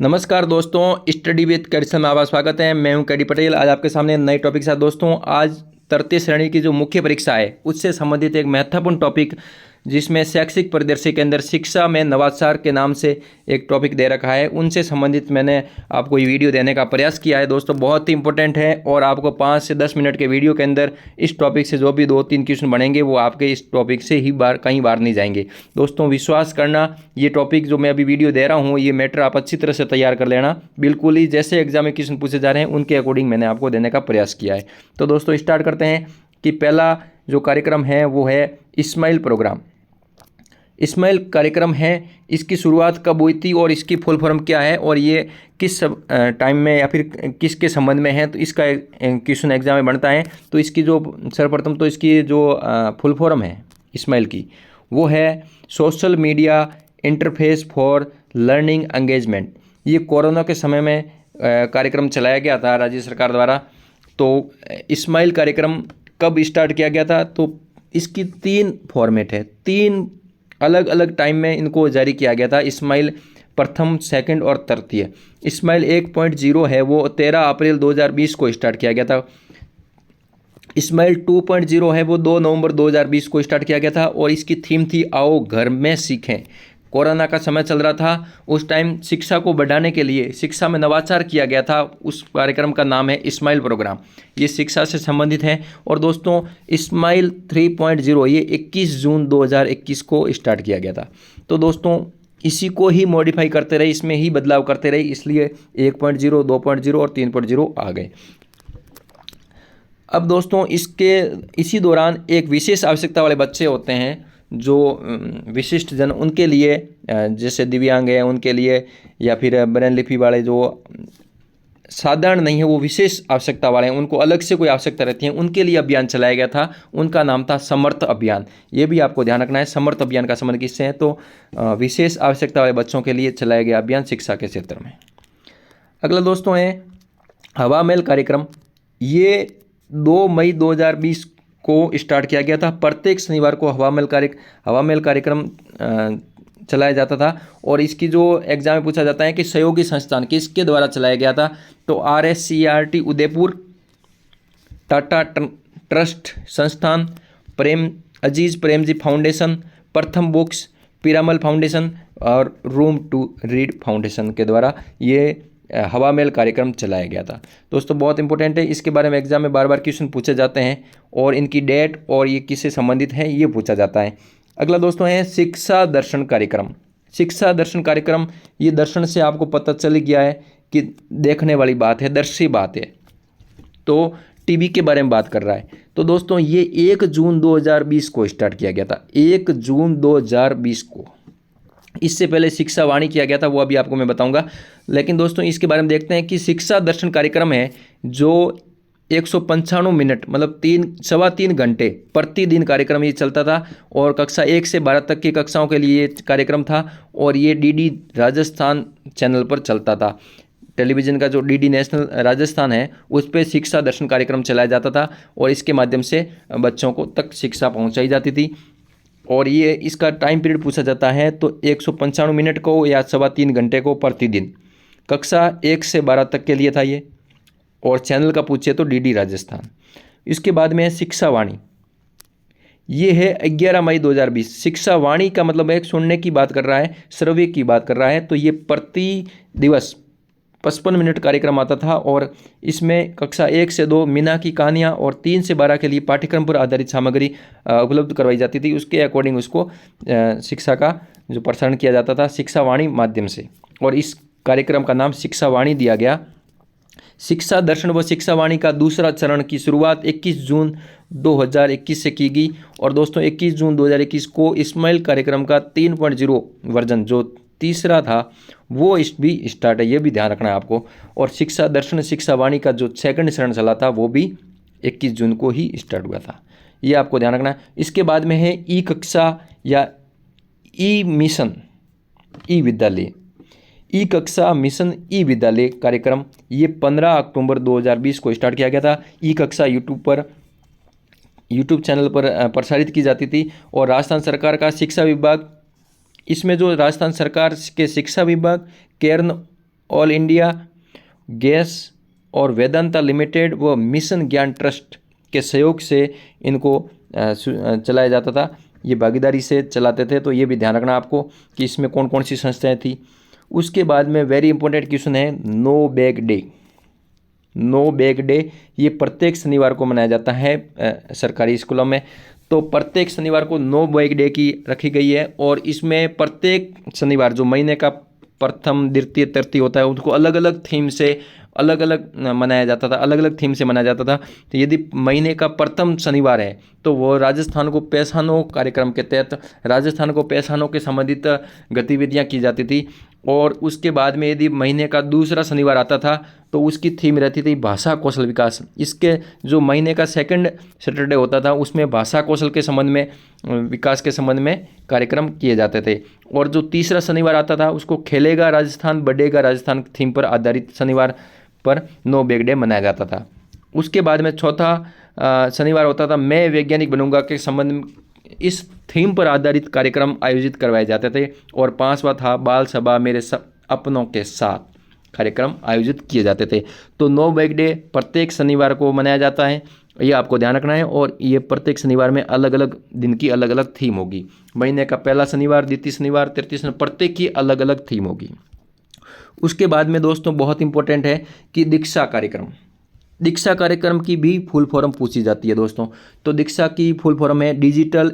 नमस्कार दोस्तों, study with career में आपका स्वागत है। मैं हूं कैडी पटेल। आज आपके सामने नए टॉपिक के साथ दोस्तों, आज तृतीय श्रेणी की जो मुख्य परीक्षा है उससे संबंधित एक महत्वपूर्ण टॉपिक, जिसमें शैक्षिक परिदृश्य के अंदर शिक्षा में नवाचार के नाम से एक टॉपिक दे रखा है, उनसे संबंधित मैंने आपको ये वीडियो देने का प्रयास किया है। दोस्तों बहुत ही इंपॉर्टेंट है और आपको 5 से 10 मिनट के वीडियो के अंदर इस टॉपिक से जो भी 2-3 क्वेश्चन बनेंगे वो आपके इस टॉपिक से ही कहीं बार नहीं जाएंगे। दोस्तों विश्वास करना, ये टॉपिक जो मैं अभी वीडियो दे रहा हूँ, ये मैटर आप अच्छी तरह से तैयार कर लेना। बिल्कुल ही जैसे एग्जाम में क्वेश्चन पूछे जा रहे हैं उनके अकॉर्डिंग मैंने आपको देने का प्रयास किया है। तो दोस्तों स्टार्ट करते हैं कि पहला जो कार्यक्रम है वो है इस्माइल प्रोग्राम। इस्माइल कार्यक्रम है, इसकी शुरुआत कब हुई थी और इसकी फुल फॉर्म क्या है और ये किस टाइम में या फिर किसके संबंध में है, तो इसका क्वेश्चन एग्जाम में बनता है। तो इसकी जो सर्वप्रथम तो इसकी जो फुल फॉर्म है इस्माइल की, वो है social media interface for learning engagement. ये कोरोना के समय में कार्यक्रम चलाया गया था राज्य सरकार द्वारा। तो इस्माइल कार्यक्रम कब स्टार्ट किया गया था, तो इसकी 3 फॉर्मेट है, 3 अलग अलग टाइम में इनको जारी किया गया था। इस्माइल प्रथम, सेकंड और तृतीय। इस्माइल 1.0 है वो 13 अप्रैल 2020 को स्टार्ट किया गया था। इस्माइल 2.0 है वो 2 नवंबर 2020 को स्टार्ट किया गया था और इसकी थीम थी आओ घर में सीखें। कोरोना का समय चल रहा था, उस टाइम शिक्षा को बढ़ाने के लिए शिक्षा में नवाचार किया गया था। उस कार्यक्रम का नाम है इस्माइल प्रोग्राम। ये शिक्षा से संबंधित है। और दोस्तों इस्माइल 3.0 ये 21 जून 2021 को स्टार्ट किया गया था। तो दोस्तों इसी को ही मॉडिफाई करते रहे, इसमें ही बदलाव करते रहे, इसलिए 1.0, 2.0 और 3.0 आ गए। अब दोस्तों इसी दौरान एक विशेष आवश्यकता वाले बच्चे होते हैं, जो विशिष्ट जन, उनके लिए जैसे दिव्यांग है उनके लिए, या फिर ब्रेन लिपि वाले जो साधारण नहीं है, वो विशेष आवश्यकता वाले हैं, उनको अलग से कोई आवश्यकता रहती है, उनके लिए अभियान चलाया गया था। उनका नाम था समर्थ अभियान। ये भी आपको ध्यान रखना है, समर्थ अभियान का संबंध किससे है, तो विशेष आवश्यकता वाले बच्चों के लिए चलाया गया अभियान शिक्षा के क्षेत्र में। अगला दोस्तों है हवा महल कार्यक्रम। ये 2 मई 2020 को स्टार्ट किया गया था। प्रत्येक शनिवार को हवा महल कार्यक्रम चलाया जाता था। और इसकी जो एग्जाम में पूछा जाता है कि सहयोगी संस्थान किसके द्वारा चलाया गया था, तो RSCRT उदयपुर, टाटा ट्रस्ट संस्थान, अजीज प्रेमजी फाउंडेशन, प्रथम बुक्स, पिरामल फाउंडेशन और रूम टू रीड फाउंडेशन के द्वारा ये हवा महल कार्यक्रम चलाया गया था। दोस्तों बहुत इंपॉर्टेंट है, इसके बारे में एग्जाम में बार बार क्वेश्चन पूछे जाते हैं और इनकी डेट और ये किससे संबंधित है ये पूछा जाता है। अगला दोस्तों है शिक्षा दर्शन कार्यक्रम। शिक्षा दर्शन कार्यक्रम, ये दर्शन से आपको पता चल गया है कि देखने वाली बात है, दर्शी बात है, तो टीवी के बारे में बात कर रहा है। तो दोस्तों ये 1 जून 2020 को स्टार्ट किया गया था, 1 जून 2020 को। इससे पहले शिक्षा वाणी किया गया था, वो अभी आपको मैं बताऊंगा। लेकिन दोस्तों इसके बारे में देखते हैं कि शिक्षा दर्शन कार्यक्रम है जो 195 मिनट मतलब 3-3.25 घंटे प्रतिदिन कार्यक्रम ये चलता था। और कक्षा 1 से 12 तक की कक्षाओं के लिए ये कार्यक्रम था और ये DD राजस्थान चैनल पर चलता था। टेलीविज़न का जो DD नेशनल राजस्थान है उस पर शिक्षा दर्शन कार्यक्रम चलाया जाता था और इसके माध्यम से बच्चों को तक शिक्षा पहुँचाई जाती थी। और ये इसका टाइम पीरियड पूछा जाता है तो 195 मिनट को या 3.25 घंटे को प्रतिदिन, कक्षा 1 से 12 तक के लिए था ये। और चैनल का पूछे तो DD राजस्थान। इसके बाद में है शिक्षा वाणी। ये है 11 मई 2020। शिक्षा वाणी का मतलब है सुनने की बात कर रहा है, श्रव्य की बात कर रहा है। तो ये प्रति दिवस 55 मिनट कार्यक्रम आता था और इसमें कक्षा 1 से 2 मीना की कहानियाँ और 3 से 12 के लिए पाठ्यक्रम पर आधारित सामग्री उपलब्ध करवाई जाती थी। उसके अकॉर्डिंग उसको शिक्षा का जो प्रसारण किया जाता था शिक्षा वाणी माध्यम से, और इस कार्यक्रम का नाम शिक्षा वाणी दिया गया। शिक्षा दर्शन व शिक्षा वाणी का दूसरा चरण की शुरुआत 21 जून 2021 से की गई। और दोस्तों 21 जून 2021 को इस्माइल कार्यक्रम का 3.0 वर्जन जो तीसरा था वो भी स्टार्ट है, ये भी ध्यान रखना है आपको। और शिक्षा दर्शन शिक्षा वाणी का जो सेकंड चरण चला था वो भी 21 जून को ही स्टार्ट हुआ था, ये आपको ध्यान रखना है। इसके बाद में है ई कक्षा या ई मिशन ई विद्यालय। ई कक्षा मिशन ई विद्यालय कार्यक्रम ये 15 अक्टूबर 2020 को स्टार्ट किया गया था। ई कक्षा यूट्यूब चैनल पर प्रसारित की जाती थी। और राजस्थान सरकार का शिक्षा विभाग, इसमें जो राजस्थान सरकार के शिक्षा विभाग, केरन ऑल इंडिया गैस और वेदांता लिमिटेड व मिशन ज्ञान ट्रस्ट के सहयोग से इनको चलाया जाता था। ये भागीदारी से चलाते थे, तो ये भी ध्यान रखना आपको कि इसमें कौन कौन सी संस्थाएं थी। उसके बाद में वेरी इंपॉर्टेंट क्वेश्चन है no bag day. No bag day ये प्रत्येक शनिवार को मनाया जाता है सरकारी स्कूलों में। तो प्रत्येक शनिवार को नो बैग डे की रखी गई है, और इसमें प्रत्येक शनिवार जो महीने का प्रथम द्वितीय तृतीय होता है उसको अलग अलग थीम से अलग अलग मनाया जाता था, अलग अलग थीम से मनाया जाता था। तो यदि महीने का प्रथम शनिवार है तो वो राजस्थान को पैसानो कार्यक्रम के तहत राजस्थान को पैसानों के संबंधित गतिविधियां की जाती थी। और उसके बाद में यदि महीने का दूसरा शनिवार आता था तो उसकी थीम रहती थी भाषा कौशल विकास। इसके जो महीने का सेकंड सैटरडे होता था उसमें भाषा कौशल के संबंध में विकास के संबंध में कार्यक्रम किए जाते थे। और जो तीसरा शनिवार आता था उसको खेलेगा राजस्थान बढ़ेगा राजस्थान थीम पर आधारित शनिवार पर नो बैग डे मनाया जाता था। उसके बाद में चौथा शनिवार होता था मैं वैज्ञानिक बनूंगा के संबंध में, इस थीम पर आधारित कार्यक्रम आयोजित करवाए जाते थे। और पांचवा था बाल सभा मेरे अपनों के साथ कार्यक्रम आयोजित किए जाते थे। तो नो बैग डे प्रत्येक शनिवार को मनाया जाता है, ये आपको ध्यान रखना है। और ये प्रत्येक शनिवार में अलग अलग दिन की अलग अलग थीम होगी। महीने का पहला शनिवार, द्वितीय शनिवार, तृतीय शनिवार, प्रत्येक की अलग अलग थीम होगी। उसके बाद में दोस्तों बहुत इंपॉर्टेंट है कि दीक्षा कार्यक्रम। दीक्षा कार्यक्रम की भी फुल फॉर्म पूछी जाती है दोस्तों। तो दीक्षा की फुल फॉर्म है digital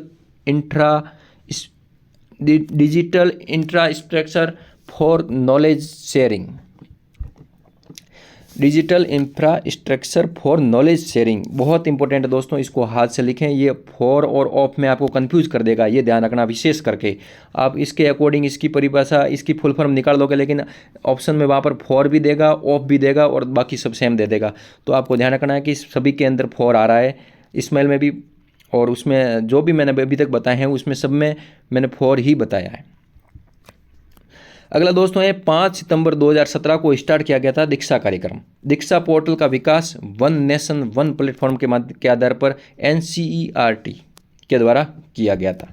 infrastructure for knowledge sharing. Digital infrastructure for knowledge sharing बहुत इंपॉर्टेंट है दोस्तों, इसको हाथ से लिखें। ये फॉर और ऑफ में आपको कंफ्यूज कर देगा, ये ध्यान रखना विशेष करके। आप इसके अकॉर्डिंग इसकी परिभाषा इसकी फुल फॉर्म निकाल दोगे, लेकिन ऑप्शन में वहाँ पर फॉर भी देगा, ऑफ भी देगा और बाकी सब सेम दे देगा। तो आपको ध्यान रखना है कि सभी के अंदर फॉर आ रहा है, इसमेल में भी, और उसमें जो भी मैंने अभी तक बताए हैं उसमें सब में मैंने फॉर ही बताया है। अगला दोस्तों है 5 सितंबर 2017 को स्टार्ट किया गया था दीक्षा कार्यक्रम। दीक्षा पोर्टल का विकास वन नेशन वन प्लेटफॉर्म के आधार पर NCERT के द्वारा किया गया था।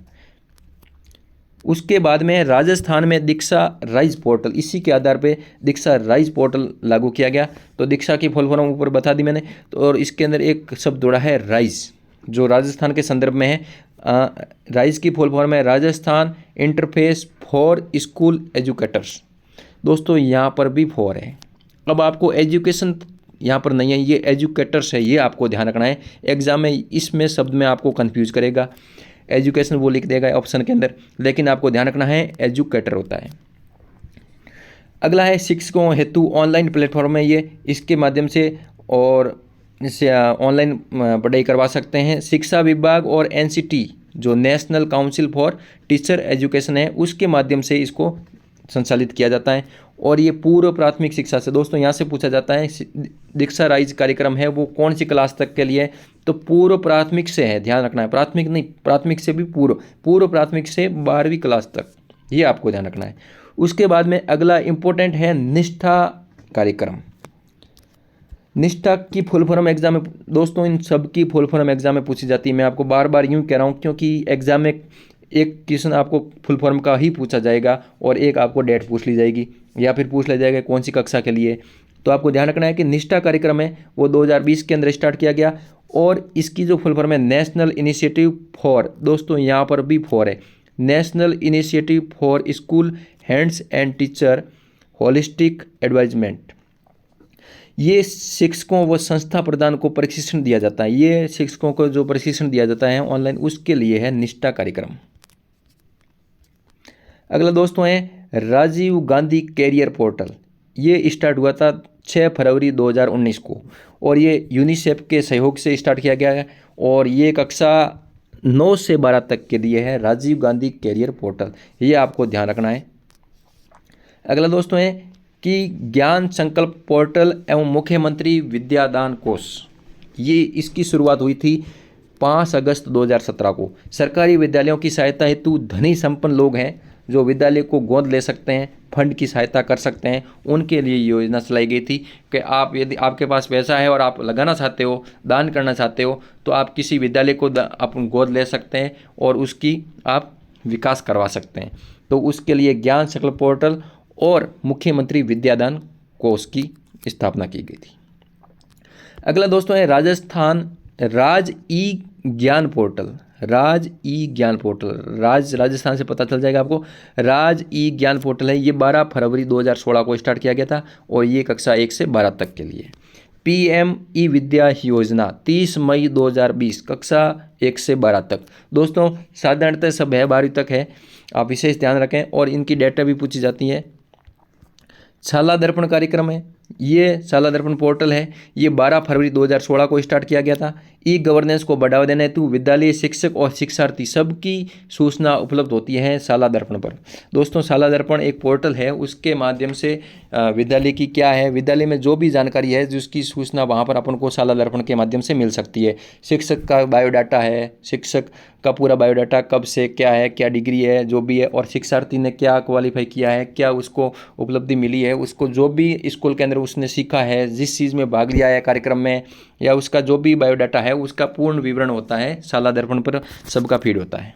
उसके बाद में राजस्थान में दीक्षा राइज पोर्टल, इसी के आधार पे दीक्षा राइज पोर्टल लागू किया गया। तो दीक्षा की फुल फॉर्म ऊपर बता दी मैंने। तो और इसके अंदर एक शब्द जोड़ा है राइज, जो राजस्थान के संदर्भ में है। राइज की फुल फॉर्म है Rajasthan interface for school educators. दोस्तों यहाँ पर भी फॉर है। अब आपको एजुकेशन यहाँ पर नहीं है, ये एजुकेटर्स है, ये आपको ध्यान रखना है। एग्जाम में इसमें शब्द में आपको कंफ्यूज करेगा, एजुकेशन वो लिख देगा ऑप्शन के अंदर, लेकिन आपको ध्यान रखना है एजुकेटर होता है। अगला है शिक्षकों हेतु ऑनलाइन प्लेटफॉर्म है ये, इसके माध्यम से और इससे ऑनलाइन पढ़ाई करवा सकते हैं। शिक्षा विभाग और NCT जो national council for teacher education है उसके माध्यम से इसको संचालित किया जाता है। और ये पूर्व प्राथमिक शिक्षा से दोस्तों यहाँ से पूछा जाता है दीक्षा राइज कार्यक्रम है वो कौन सी क्लास तक के लिए, तो पूर्व प्राथमिक से है, ध्यान रखना है। प्राथमिक नहीं, प्राथमिक से भी पूर्व प्राथमिक से 12वीं क्लास तक, ये आपको ध्यान रखना है। उसके बाद में अगला इंपॉर्टेंट है निष्ठा कार्यक्रम। निष्ठा की फुल फॉर्म एग्जाम में दोस्तों इन सब की फुल फॉर्म एग्जाम में पूछी जाती है। मैं आपको बार बार यूँ कह रहा हूँ क्योंकि एग्जाम में एक क्वेश्चन आपको फुल फॉर्म का ही पूछा जाएगा और एक आपको डेट पूछ ली जाएगी या फिर पूछ लिया जाएगा कौन सी कक्षा के लिए। तो आपको ध्यान रखना है कि निष्ठा कार्यक्रम है वो 2020 के अंदर स्टार्ट किया गया और इसकी जो फुल फॉर्म है नेशनल इनिशिएटिव फॉर, दोस्तों यहाँ पर भी फॉर है, national initiative for school hands and teacher holistic advisement. ये शिक्षकों व संस्था प्रदान को प्रशिक्षण दिया जाता है, ये शिक्षकों को जो प्रशिक्षण दिया जाता है ऑनलाइन उसके लिए है निष्ठा कार्यक्रम। अगला दोस्तों है राजीव गांधी कैरियर पोर्टल। ये स्टार्ट हुआ था 6 फरवरी 2019 को और ये यूनिसेफ के सहयोग से स्टार्ट किया गया है और ये कक्षा 9 से 12 तक के लिए है राजीव गांधी कैरियर पोर्टल, ये आपको ध्यान रखना है। अगला दोस्तों है कि ज्ञान संकल्प पोर्टल एवं मुख्यमंत्री विद्यादान कोष, ये इसकी शुरुआत हुई थी 5 अगस्त 2017 को। सरकारी विद्यालयों की सहायता हेतु धनी संपन्न लोग हैं जो विद्यालय को गोद ले सकते हैं, फंड की सहायता कर सकते हैं, उनके लिए योजना चलाई गई थी कि आप यदि आपके पास पैसा है और आप लगाना चाहते हो, दान करना चाहते हो, तो आप किसी विद्यालय को आप गोद ले सकते हैं और उसकी आप विकास करवा सकते हैं। तो उसके लिए ज्ञान संकल्प पोर्टल और मुख्यमंत्री विद्यादान कोष की स्थापना की गई थी। अगला दोस्तों है राजस्थान राज ई ज्ञान पोर्टल। राज ई ज्ञान पोर्टल, राजस्थान से पता चल जाएगा आपको। राज ई ज्ञान पोर्टल है, ये 12 फरवरी 2016 को स्टार्ट किया गया था और ये कक्षा 1 से 12 तक के लिए। PM ई विद्या योजना 30 मई 2020 कक्षा 1 से 12 तक। दोस्तों साधारणतः सब है 12वीं तक है, आप विशेष ध्यान रखें। और इनकी डेटा भी पूछी जाती है। शाला दर्पण कार्यक्रम है, ये शाला दर्पण पोर्टल है, ये 12 फरवरी 2016 को स्टार्ट किया गया था। ई गवर्नेंस को बढ़ावा देने हेतु विद्यालय शिक्षक और शिक्षार्थी सबकी सूचना उपलब्ध होती है शाला दर्पण पर। दोस्तों शाला दर्पण एक पोर्टल है, उसके माध्यम से विद्यालय की क्या है, विद्यालय में जो भी जानकारी है जिसकी सूचना वहाँ पर अपन को शाला दर्पण के माध्यम से मिल सकती है। शिक्षक का बायोडाटा है, शिक्षक का पूरा बायोडाटा, कब से क्या है, क्या डिग्री है, जो भी है, और शिक्षार्थी ने क्या क्वालिफाई किया है, क्या उसको उपलब्धि मिली है, उसको जो भी स्कूल के अंदर उसने सीखा है, जिस चीज़ में भाग लिया है कार्यक्रम में, या उसका जो भी बायोडाटा है उसका पूर्ण विवरण होता है शाला दर्पण पर, सबका फीड होता है।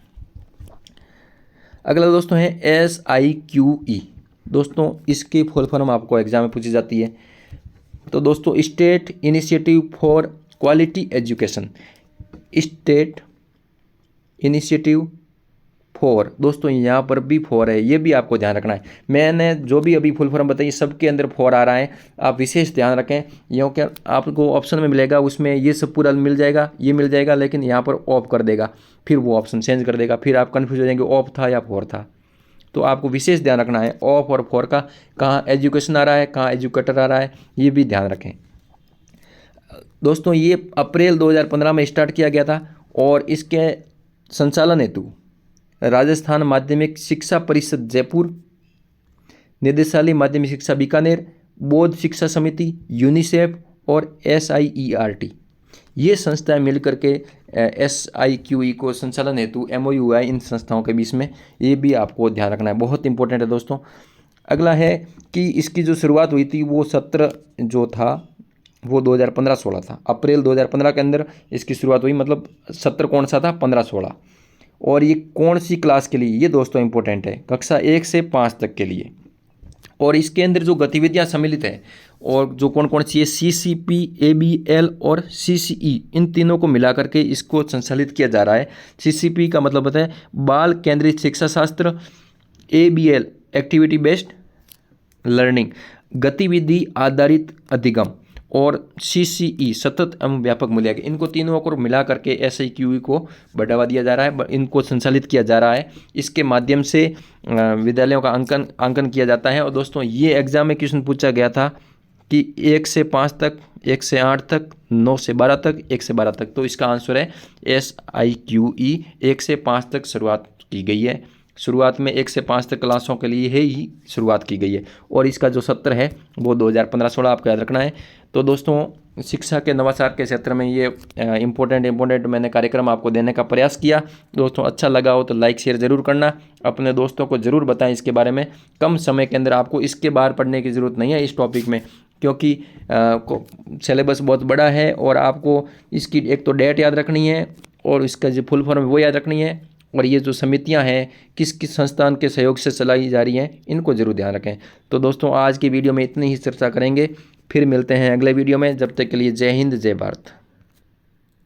अगला दोस्तों है SIQE। दोस्तों इसकी फुल फॉर्म आपको एग्जाम में पूछी जाती है। तो दोस्तों state initiative for quality education, state initiative for, दोस्तों यहाँ पर भी फॉर है, ये भी आपको ध्यान रखना है। मैंने जो भी अभी फुल फॉर्म बताई सबके अंदर फॉर आ रहा है, आप विशेष ध्यान रखें। यूँ क्या आपको ऑप्शन में मिलेगा, उसमें ये सब पूरा मिल जाएगा, ये मिल जाएगा, लेकिन यहाँ पर ऑफ कर देगा, फिर वो ऑप्शन चेंज कर देगा, फिर आप कन्फ्यूज हो जाएंगे ऑफ था या फॉर था। तो आपको विशेष ध्यान रखना है ऑफ और फॉर का, कहाँ एजुकेशन आ रहा है, कहाँ एजुकेटर आ रहा है, ये भी ध्यान रखें। दोस्तों ये अप्रैल 2015 में स्टार्ट किया गया था और इसके संचालन हेतु राजस्थान माध्यमिक शिक्षा परिषद जयपुर, निदेशालय माध्यमिक शिक्षा बीकानेर, बौद्ध शिक्षा समिति, यूनिसेफ और SIERT, ये संस्थाएं मिलकर के SIQE को संचालन हेतु MOU है इन संस्थाओं के बीच में, ये भी आपको ध्यान रखना है, बहुत इंपॉर्टेंट है दोस्तों। अगला है कि इसकी जो शुरुआत हुई थी वो सत्र जो था वो 2015-16 था। अप्रैल 2015 के अंदर इसकी शुरुआत हुई, मतलब सत्र कौन सा था, 15-16। और ये कौन सी क्लास के लिए, ये दोस्तों इंपॉर्टेंट है, कक्षा 1 से 5 तक के लिए। और इसके अंदर जो गतिविधियां सम्मिलित है और जो कौन कौन सी है, CCP, ABL और CCE, इन तीनों को मिला करके इसको संचालित किया जा रहा है। CCP का मतलब होता है बाल केंद्रित शिक्षा शास्त्र, ABL एक्टिविटी बेस्ड लर्निंग, गतिविधि आधारित अधिगम, और CCE सतत एवं व्यापक मूल्यांकन, इनको तीनों को मिला करके SIQE को बढ़ावा दिया जा रहा है, इनको संचालित किया जा रहा है। इसके माध्यम से विद्यालयों का आंकन किया जाता है। और दोस्तों ये एग्जाम में क्वेश्चन पूछा गया था कि 1 से 5 तक, 1 से 8 तक, 9 से 12 तक, 1 से 12 तक। तो इसका आंसर है SIQE 1 से 5 तक शुरुआत की गई है। शुरुआत में 1 से 5 तक क्लासों के लिए ही शुरुआत की गई है और इसका जो सत्र है वो 2015-16 आपको याद रखना है। तो दोस्तों शिक्षा के नवाचार के क्षेत्र में ये इम्पोर्टेंट मैंने कार्यक्रम आपको देने का प्रयास किया। दोस्तों अच्छा लगा हो तो लाइक शेयर ज़रूर करना, अपने दोस्तों को ज़रूर बताएं इसके बारे में। कम समय के अंदर आपको इसके बाहर पढ़ने की ज़रूरत नहीं है इस टॉपिक में, क्योंकि सिलेबस बहुत बड़ा है और आपको इसकी एक तो डेट याद रखनी है और इसका जो फुल फॉर्म वो याद रखनी है, और ये जो समितियां हैं किस किस संस्थान के सहयोग से चलाई जा रही हैं इनको जरूर ध्यान रखें। तो दोस्तों आज की वीडियो में इतनी ही चर्चा करेंगे, फिर मिलते हैं अगले वीडियो में। जब तक के लिए जय हिंद, जय भारत।